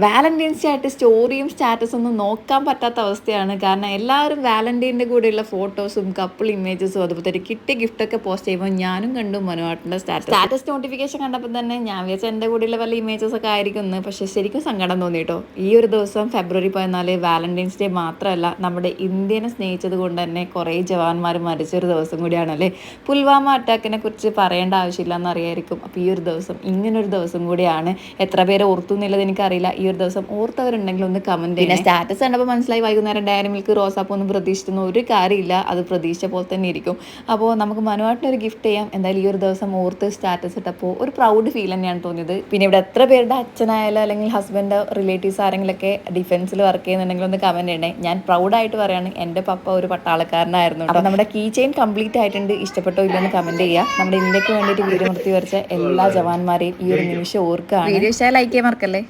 Valentine's day ആയിട്ട് സ്റ്റോറിയും സ്റ്റാറ്റസും ഒന്നും നോക്കാൻ പറ്റാത്ത അവസ്ഥയാണ്. കാരണം എല്ലാവരും വാലന്റൈൻ്റെ കൂടെയുള്ള ഫോട്ടോസും കപ്പിൾ ഇമേജസും അതുപോലെ കിട്ടിയ ഗിഫ്റ്റൊക്കെ പോസ്റ്റ് ചെയ്യുമ്പോൾ ഞാനും കണ്ടു മനുവാട്ടിൻ്റെ സ്റ്റാറ്റസ് നോട്ടിഫിക്കേഷൻ കണ്ടപ്പോൾ തന്നെ ഞാൻ വിചാരിച്ച എൻ്റെ കൂടെയുള്ള വല്ല ഇമേജസ് ഒക്കെ ആയിരിക്കും എന്ന്. പക്ഷേ ശരിക്കും സങ്കടം തോന്നി കേട്ടോ. ഈ ഒരു ദിവസം ഫെബ്രുവരി 14 വാലന്റൈൻസ് ഡേ മാത്രമല്ല, നമ്മുടെ ഇന്ത്യനെ സ്നേഹിച്ചത് കൊണ്ട് തന്നെ കുറേ ജവാന്മാർ മരിച്ചൊരു ദിവസം കൂടിയാണല്ലേ. പുൽവാമ അറ്റാക്കിനെ കുറിച്ച് പറയേണ്ട ആവശ്യമില്ല എന്നറിയായിരിക്കും. അപ്പോൾ ഈ ഒരു ദിവസം ഇങ്ങനൊരു ദിവസം കൂടിയാണ്. എത്ര പേര് ഓർത്തു എന്നുള്ളത് എനിക്കറിയില്ല. ഈ ഒരു ദിവസം ഓർത്തവരുണ്ടെങ്കിൽ ഒന്ന് കമൻറ്റ് ചെയ്യുക. സ്റ്റാറ്റസ് കണ്ടപ്പോൾ മനസ്സിലായി വൈകുന്നേരം ഡയറി മിൽക്ക് റോസാപ്പൂ ഒന്നും പ്രതീക്ഷിക്കുന്ന ഒരു കാര്യമില്ല. അത് പ്രതീക്ഷിച്ച പോലെ തന്നെ ഇരിക്കും. അപ്പോൾ നമുക്ക് മനുവാട്ടിനൊരു ഗിഫ്റ്റ് ചെയ്യാം. എന്തായാലും ഈ ഒരു ദിവസം ഓർത്ത് സ്റ്റാറ്റസ് ഇട്ടപ്പോൾ ഒരു പ്രൗഡ് ഫീൽ തന്നെയാണ് തോന്നിയത്. പിന്നെ ഇവിടെ എത്ര പേരുടെ അച്ഛനായാലും അല്ലെങ്കിൽ ഹസ്ബൻഡ് റിലേറ്റീവ്സ് ആരെങ്കിലൊക്കെ ഡിഫൻസിൽ വർക്ക് ചെയ്യുന്നുണ്ടെങ്കിൽ ഒന്ന് കമൻറ്റ് ചെയ്യണേ. ഞാൻ പ്രൗഡായിട്ട് പറയാണ്, എൻ്റെ പപ്പ ഒരു പട്ടാളക്കാരനായിരുന്നു. അപ്പോൾ നമ്മുടെ കീ ചെയിൻ കംപ്ലീറ്റ് ആയിട്ടുണ്ട്. ഇഷ്ടപ്പെട്ടോ ഇല്ലെന്ന് കമൻറ്റ് ചെയ്യുക. നമ്മുടെ ഇന്ത്യക്ക് വേണ്ടിയിട്ട് വീരമൃത്യു വരിച്ച എല്ലാ ജവാന്മാരെയും ഈ ഒരു നിമിഷം ഓർക്കുകയാണ്. വീഡിയോ ഇഷ്ടമായി ലൈക്ക് ചെയ്യാൻ മറക്കല്ലേ.